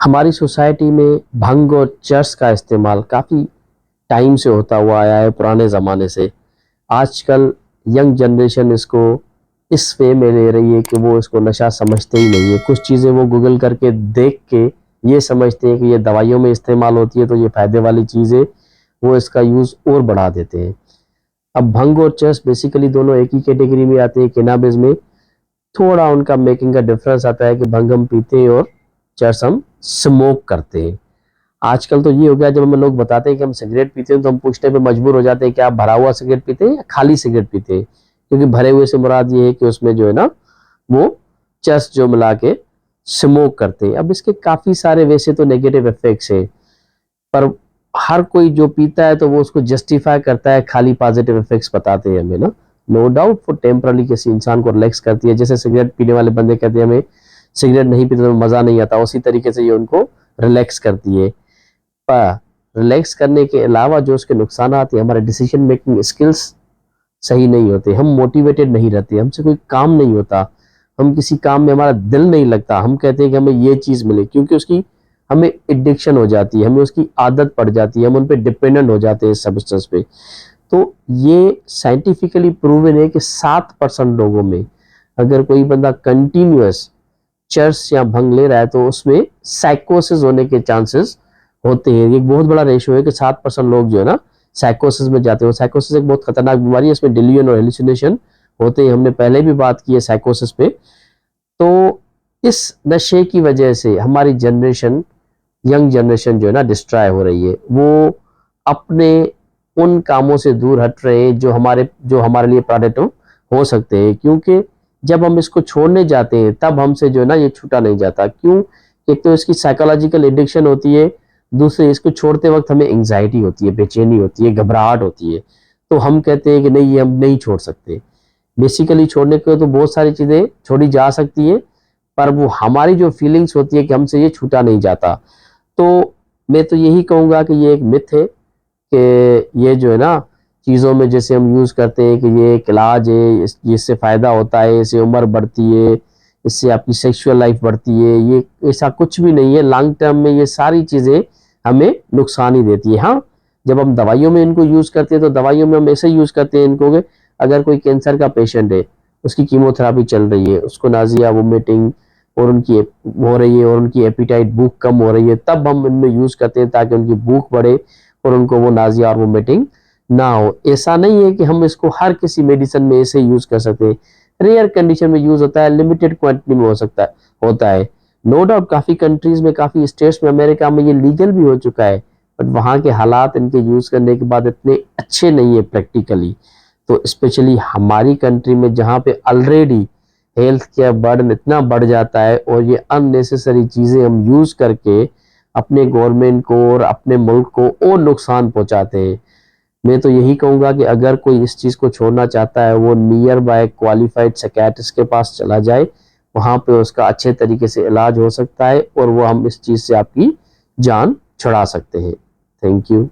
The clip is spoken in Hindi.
हमारी सोसाइटी में भंग और चर्स का इस्तेमाल काफ़ी टाइम से होता हुआ आया है, पुराने ज़माने से। आजकल यंग जनरेशन इसको इस वे में ले रही है कि वो इसको नशा समझते ही नहीं है। कुछ चीज़ें वो गूगल करके देख के ये समझते हैं कि ये दवाइयों में इस्तेमाल होती है तो ये फ़ायदे वाली चीज़ है, वो इसका यूज़ और बढ़ा देते हैं। अब भंग और चर्स बेसिकली दोनों एक ही कैटेगरी में आते हैं। कैनाबिस में थोड़ा उनका मेकिंग का डिफरेंस आता है कि भंग हम पीते हैं और चर्स हम स्मोक करते हैं। आजकल तो ये हो गया, जब हमें लोग बताते हैं कि हम सिगरेट पीते हैं तो हम पूछने पे मजबूर हो जाते हैं कि आप भरा हुआ सिगरेट पीते हैं या खाली सिगरेट पीते हैं, क्योंकि भरे हुए से मुराद ये है कि उसमें जो है ना वो चर्स जो मिला के स्मोक करते हैं। अब इसके काफी सारे वैसे तो नेगेटिव इफेक्ट्स हैं, पर हर कोई जो पीता है तो वो उसको जस्टिफाई करता है, खाली पॉजिटिव इफेक्ट्स बताते हैं हमें ना। नो डाउट वो टेम्परली किसी इंसान को रिलैक्स करती है, जैसे सिगरेट पीने वाले बंदे कहते हैं हमें सिगरेट नहीं पीते तो मजा नहीं आता, उसी तरीके से ये उनको रिलैक्स करती है। पर रिलैक्स करने के अलावा जो उसके नुकसान आते हैं, हमारे डिसीजन मेकिंग स्किल्स सही नहीं होते, हम मोटिवेटेड नहीं रहते, हमसे कोई काम नहीं होता, हम किसी काम में हमारा दिल नहीं लगता, हम कहते हैं कि हमें ये चीज़ मिले, क्योंकि उसकी हमें एडिक्शन हो जाती है, हमें उसकी आदत पड़ जाती है, हम उन पे डिपेंडेंट हो जाते हैं इस सब्सटेंस पे। तो ये साइंटिफिकली प्रूवन है कि 7% लोगों में अगर कोई बंदा कंटिन्यूअस चर्स या भंग ले रहा है तो उसमें साइकोसिस होने के चांसेस होते हैं। ये एक बहुत बड़ा रेशियो है कि 7% लोग जो है ना साइकोसिस में जाते हैं। साइकोसिस एक बहुत खतरनाक बीमारी है, इसमें डिलीजन और हेलुसिनेशन होते हैं। हमने पहले भी बात की है साइकोसिस पे। तो इस नशे की वजह से हमारी जनरेशन, यंग जनरेशन जो है ना डिस्ट्रॉय हो रही है। वो अपने उन कामों से दूर हट रहे हैं जो हमारे लिए प्रोडक्टिव हो सकते हैं, क्योंकि जब हम इसको छोड़ने जाते हैं तब हमसे जो है ना ये छूटा नहीं जाता। क्यों? एक तो इसकी साइकोलॉजिकल एडिक्शन होती है, दूसरे इसको छोड़ते वक्त हमें एंग्जाइटी होती है, बेचैनी होती है, घबराहट होती है। तो हम कहते हैं कि नहीं, ये हम नहीं छोड़ सकते। बेसिकली छोड़ने को तो बहुत सारी चीज़ें छोड़ी जा सकती है, पर वो हमारी जो फीलिंग्स होती है कि हमसे ये छूटा नहीं जाता। तो मैं तो यही कहूँगा कि ये एक मिथ है कि ये जो है ना चीज़ों में जैसे हम यूज़ करते हैं कि ये एक इलाज है, इससे फ़ायदा होता है, इससे उम्र बढ़ती है, इससे आपकी सेक्सुअल लाइफ बढ़ती है, ये ऐसा कुछ भी नहीं है। लॉन्ग टर्म में ये सारी चीज़ें हमें नुकसान ही देती है। हाँ, जब हम दवाइयों में इनको यूज़ करते हैं तो दवाइयों में हम ऐसे यूज़ करते हैं इनको कि अगर कोई कैंसर का पेशेंट है, उसकी कीमोथेरेपी चल रही है, उसको नाज़िया, वोमिटिंग और उनकी हो रही है और उनकी एपिटाइट, भूख कम हो रही है, तब हम इनमें यूज़ करते हैं ताकि उनकी भूख बढ़े और उनको वो नाज़िया और वोमिटिंग ना हो। ऐसा नहीं है कि हम इसको हर किसी मेडिसिन में ऐसे यूज़ कर सकते हैं। रेयर कंडीशन में यूज़ होता है, लिमिटेड क्वांटिटी में होता है। नो डाउट काफ़ी कंट्रीज़ में, काफ़ी स्टेट्स में, अमेरिका में ये लीगल भी हो चुका है, बट वहाँ के हालात इनके यूज़ करने के बाद इतने अच्छे नहीं है प्रैक्टिकली। तो स्पेशली हमारी कंट्री में जहाँ पे ऑलरेडी हेल्थ केयर बर्डन इतना बढ़ जाता है और ये अननेसेसरी चीज़ें हम यूज़ करके अपने गवर्नमेंट को और अपने मुल्क को और नुकसान पहुंचाते हैं। मैं तो यही कहूँगा कि अगर कोई इस चीज़ को छोड़ना चाहता है वो नियर बाय क्वालिफाइड साइकियाट्रिस्ट के पास चला जाए, वहाँ पे उसका अच्छे तरीके से इलाज हो सकता है और वो हम इस चीज़ से आपकी जान छुड़ा सकते हैं। Thank you.